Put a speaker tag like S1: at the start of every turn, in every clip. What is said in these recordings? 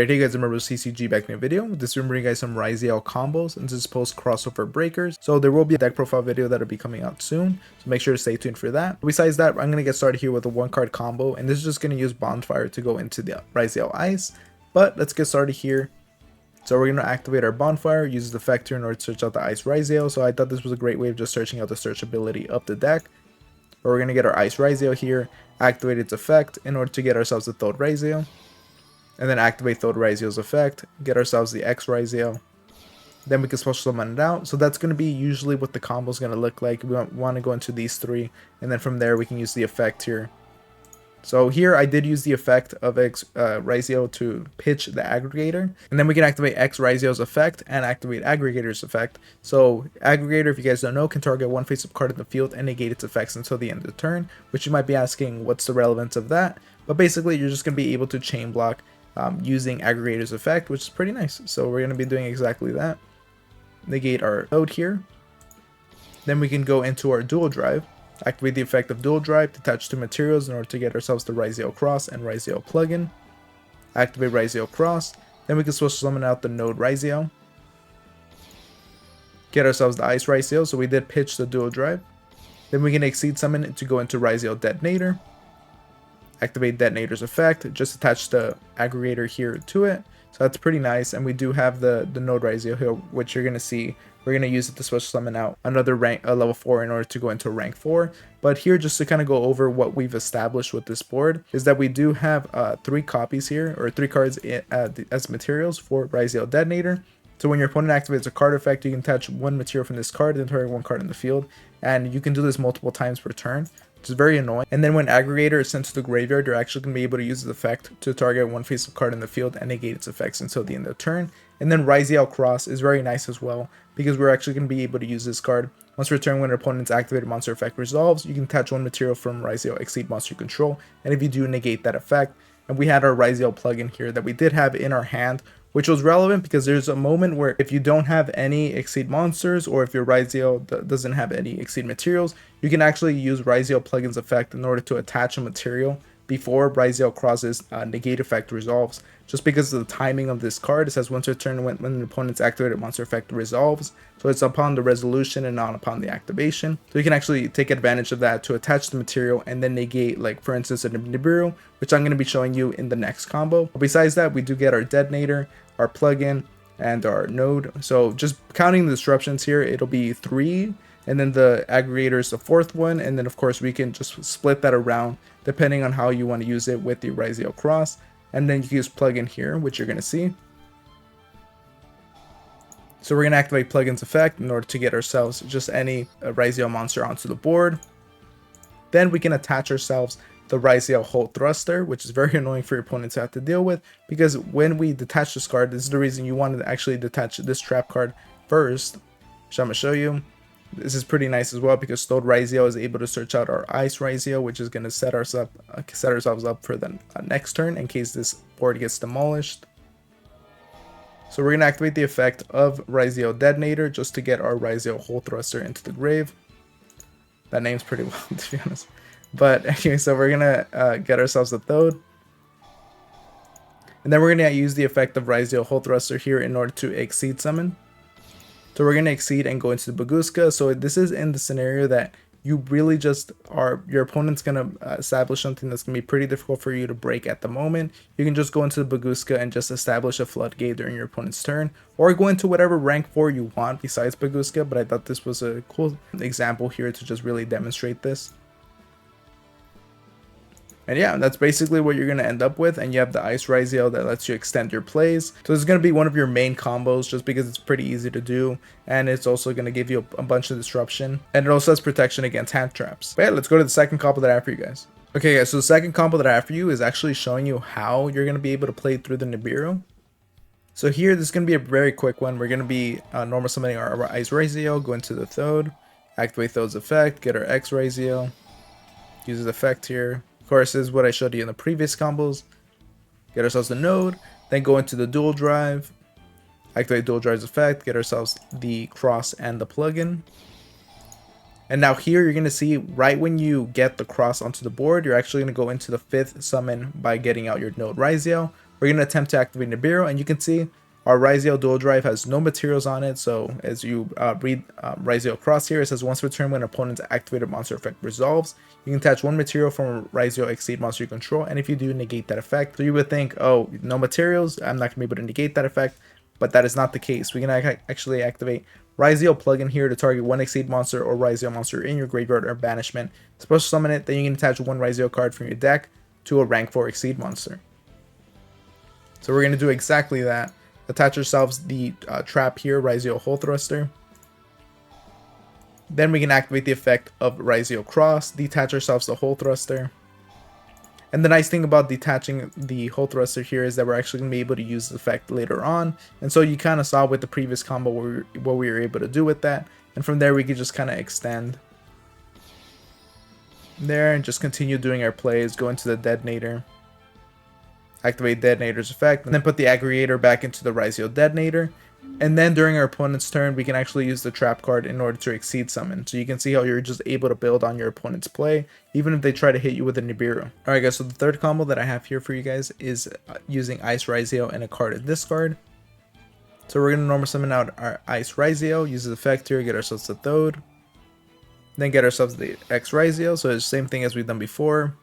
S1: Alright, hey guys, remember CCG back in the video. This is bringing you guys some Ryzeal combos and this is post crossover breakers. So there will be a deck profile video that'll be coming out soon. So make sure to stay tuned for that. Besides that, I'm gonna get started here with a 1-card combo, and this is just gonna use Bonfire to go into the Ryzeal Ice. But let's get started here. So we're gonna activate our Bonfire, use the effect here in order to search out the Ice Ryzeal. So I thought this was a great way of just searching out the search ability of the deck. But we're gonna get our Ice Ryzeal here, activate its effect in order to get ourselves the Third Ryzeal. And then activate Third Ryzeal's effect, get ourselves the X Ryzeal. Then we can special summon it out. So that's going to be usually what the combo is going to look like. We want to go into these three, and then from there we can use the effect here. So here I did use the effect of X Ryzeal to pitch the aggregator, and then we can activate X Ryzeal's effect and activate aggregator's effect. So aggregator, if you guys don't know, can target one face-up card in the field and negate its effects until the end of the turn, which you might be asking what's the relevance of that. But basically you're just going to be able to chain block using aggregator's effect, which is pretty nice. So we're going to be doing exactly that. Negate our node here. Then we can go into our dual drive, activate the effect of dual drive, detach two materials in order to get ourselves the Ryzeal Cross and Ryzeal plugin. Activate Ryzeal Cross. Then we can switch summon out the node Ryzeal. Get ourselves the Ice Ryzeal. So we did pitch the dual drive. Then we can exceed summon to go into Ryzeal Detonator. Activate Detonator's effect, just attach the aggregator here to it. So that's pretty nice, and we do have the node Ryzeal here, which you're going to see. We're going to use it to special summon out another level 4 in order to go into rank 4. But here, just to kind of go over what we've established with this board, is that we do have 3 copies here, or 3 cards as materials for Ryzeal Detonator. So when your opponent activates a card effect, you can attach one material from this card and target one card in the field. And you can do this multiple times per turn, which is very annoying. And then when aggregator is sent to the graveyard, you're actually going to be able to use the effect to target one face-up card in the field and negate its effects until the end of the turn. And then Ryzeal Cross is very nice as well, because we're actually going to be able to use this card. Once return when an opponent's activated monster effect resolves, you can attach one material from Ryzeal Exceed monster control, and if you do, negate that effect. And we had our Ryzeal plugin here that we did have in our hand, which was relevant because there's a moment where if you don't have any Exceed monsters, or if your Ryzeal doesn't have any Exceed materials, you can actually use Ryzeal plugin's effect in order to attach a material before Ryzeal Cross's negate effect resolves. Just because of the timing of this card, it says once return when an opponent's activated monster effect resolves. So it's upon the resolution and not upon the activation. So you can actually take advantage of that to attach the material and then negate, like for instance, a Nibiru, which I'm going to be showing you in the next combo. But besides that, we do get our detonator, our plugin, and our node. So just counting the disruptions here, it'll be 3. And then the aggregator is the 4th one, and then of course we can just split that around depending on how you want to use it with the Ryzeal Cross. And then you can use plugin here, which you're going to see. So we're going to activate plugin's effect in order to get ourselves just any Ryzeal monster onto the board. Then we can attach ourselves the Ryzeal Holt Thruster, which is very annoying for your opponent to have to deal with, because when we detach this card, this is the reason you want to actually detach this trap card first, which I'm going to show you. This is pretty nice as well because Third Ryzeal is able to search out our Ice Ryzeal, which is going to set ourselves up for the next turn in case this board gets demolished. So we're going to activate the effect of Ryzeal Detonator just to get our Ryzeal Holt Thruster into the grave. That name's pretty well, to be honest. But anyway, so we're going to get ourselves a Thode. And then we're going to use the effect of Ryzeal Holt Thruster here in order to exceed summon. So we're going to exceed and go into the Baguska. So this is in the scenario that you really just are, your opponent's going to establish something that's going to be pretty difficult for you to break at the moment. You can just go into the Baguska and just establish a floodgate during your opponent's turn, or go into whatever rank 4 you want besides Baguska. But I thought this was a cool example here to just really demonstrate this. And yeah, that's basically what you're going to end up with. And you have the Ice Ryzeal that lets you extend your plays. So this is going to be one of your main combos just because it's pretty easy to do. And it's also going to give you a bunch of disruption. And it also has protection against hand traps. But yeah, let's go to the second combo that I have for you guys. Okay guys, so the second combo that I have for you is actually showing you how you're going to be able to play through the Nibiru. So here, this is going to be a very quick one. We're going to be normal summoning our Ice Ryzeal, go into the Thode, activate Thode's effect, get our X Ryzeal, use his effect here. Of course, this is what I showed you in the previous combos. Get ourselves the node, then go into the dual drive, activate dual drive's effect, get ourselves the cross and the plugin. And now here you're going to see right when you get the cross onto the board, you're actually going to go into the 5th summon by getting out your node Ryzeal, we're going to attempt to activate Nibiru, and you can see our Ryzeal Dual Drive has no materials on it. So as you read Ryzeal Cross here, it says once per turn when an opponent's activated monster effect resolves, you can attach one material from a Ryzeal Exceed monster you control, and if you do, negate that effect. So you would think, oh, no materials, I'm not going to be able to negate that effect, but that is not the case. We can actually activate Ryzeal plugin here to target one Exceed monster or Ryzeal monster in your graveyard or banishment, special summon it, then you can attach one Ryzeal card from your deck to a rank 4 Exceed monster. So we're going to do exactly that. Attach ourselves the trap here, Ryzeal Hole Thruster. Then we can activate the effect of Ryzeal Cross, detach ourselves the Hole Thruster. And the nice thing about detaching the Hole Thruster here is that we're actually going to be able to use the effect later on. And so you kind of saw with the previous combo what we were able to do with that. And from there we could just kind of extend there and just continue doing our plays, go into the Detonator. Activate Detonator's effect, and then put the aggregator back into the Ryzeal Detonator. And then during our opponent's turn, we can actually use the trap card in order to exceed summon. So you can see how you're just able to build on your opponent's play, even if they try to hit you with a Nibiru. Alright guys, so the third combo that I have here for you guys is using Ice Ryzeal and a card of discard. So we're going to normal summon out our Ice Ryzeal, use the effect here, get ourselves the Thode. Then get ourselves the X Ryzeal, so it's the same thing as we've done before.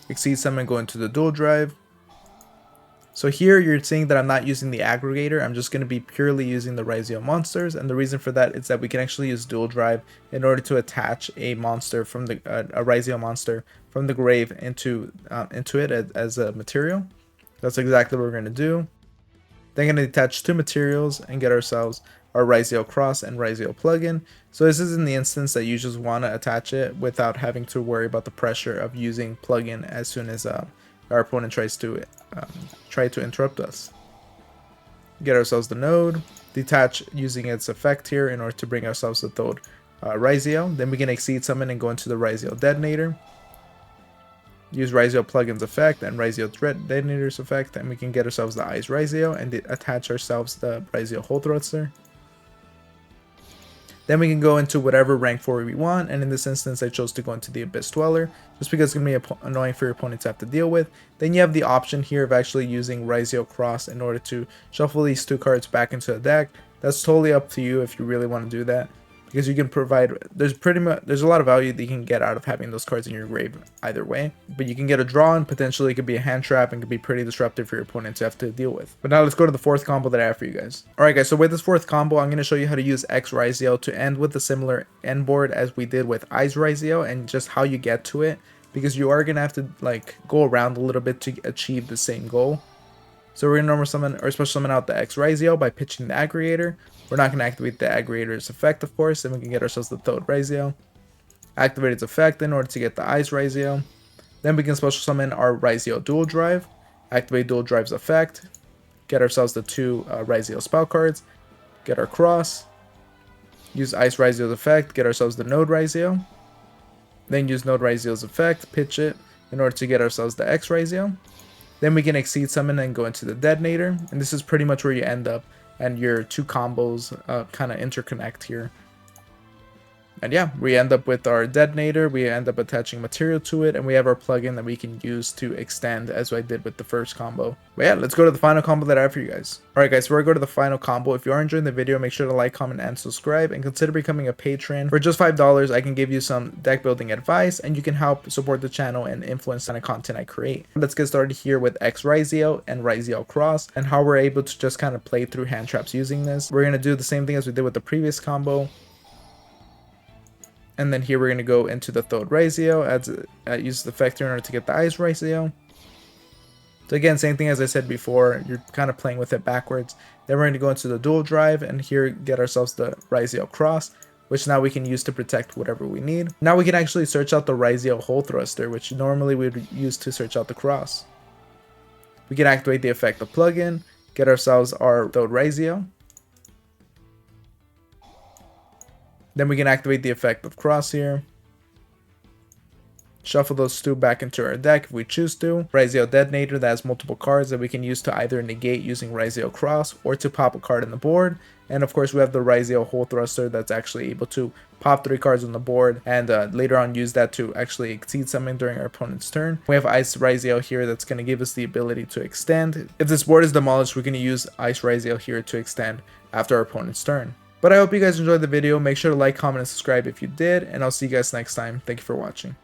S1: Exceed summon, go into the Dual Drive. So here you're seeing that I'm not using the aggregator, I'm just going to be purely using the Ryzeal monsters, and the reason for that is that we can actually use Dual Drive in order to attach a monster from the a Ryzeal monster from the grave into it as a material. That's exactly what we're going to do. Then going to attach two materials and get ourselves our Ryzeal Cross and Ryzeal plugin. So this is in the instance that you just want to attach it without having to worry about the pressure of using plugin as soon as our opponent tries to interrupt us. Get ourselves the node, detach using its effect here in order to bring ourselves the Thode Ryzeal. Then we can exceed summon and go into the Ryzeal Detonator. Use Ryzeal plugin's effect and Ryzeal Detonator's effect, and we can get ourselves the Ice Ryzeal and attach ourselves the Ryzeal Hole Thruster. Then we can go into whatever rank 4 we want, and in this instance I chose to go into the Abyss Dweller, just because it's going to be annoying for your opponent to have to deal with. Then you have the option here of actually using Ryzeal Cross in order to shuffle these two cards back into the deck. That's totally up to you if you really want to do that, because you can provide, there's a lot of value that you can get out of having those cards in your grave either way. But you can get a draw, and potentially it could be a hand trap and could be pretty disruptive for your opponent to have to deal with. But now let's go to the fourth combo that I have for you guys. Alright guys, so with this fourth combo, I'm going to show you how to use X Ryzeal to end with a similar end board as we did with Ice Ryzeal, and just how you get to it, because you are going to have to like go around a little bit to achieve the same goal. So we're going to normal summon or special summon out the X Ryzeal by pitching the aggregator. We're not going to activate the aggregator's effect, of course, and we can get ourselves the Thode Ryzeal. Activate its effect in order to get the Ice Ryzeal. Then we can special summon our Ryzeal Dual Drive. Activate Dual Drive's effect. Get ourselves the two Ryzeal spell cards. Get our Cross. Use Ice Ryzeal's effect. Get ourselves the Node Ryzeal. Then use Node Ryzeal's effect. Pitch it in order to get ourselves the X Ryzeal. Then we can exceed summon and go into the Detonator. And this is pretty much where you end up, and your two combos kind of interconnect here. And yeah, we end up with our Detonator, we end up attaching material to it, and we have our plugin that we can use to extend as I did with the first combo. But yeah, let's go to the final combo that I have for you guys. Alright guys, so we're going to go to the final combo. If you are enjoying the video, make sure to like, comment, and subscribe, and consider becoming a patron. For just $5, I can give you some deck building advice, and you can help support the channel and influence the kind of content I create. Let's get started here with X Ryzeal and Ryzeal Cross, and how we're able to just kind of play through hand traps using this. We're going to do the same thing as we did with the previous combo. And then here we're going to go into the Thode Ryzeal, use the effect in order to get the Ice Ryzeal. So again, same thing as I said before, you're kind of playing with it backwards. Then we're going to go into the Dual Drive, and here get ourselves the Ryzeal Cross, which now we can use to protect whatever we need. Now we can actually search out the Ryzeal Hole Thruster, which normally we would use to search out the Cross. We can activate the effect of plugin, get ourselves our Thode Ryzeal. Then we can activate the effect of Cross here. Shuffle those two back into our deck if we choose to. Ryzeal Detonator that has multiple cards that we can use to either negate using Ryzeal Cross or to pop a card on the board. And of course we have the Ryzeal Hole Thruster that's actually able to pop 3 cards on the board and later on use that to actually exceed something during our opponent's turn. We have Ice Ryzeal here that's going to give us the ability to extend. If this board is demolished, we're going to use Ice Ryzeal here to extend after our opponent's turn. But I hope you guys enjoyed the video. Make sure to like, comment, and subscribe if you did, and I'll see you guys next time. Thank you for watching.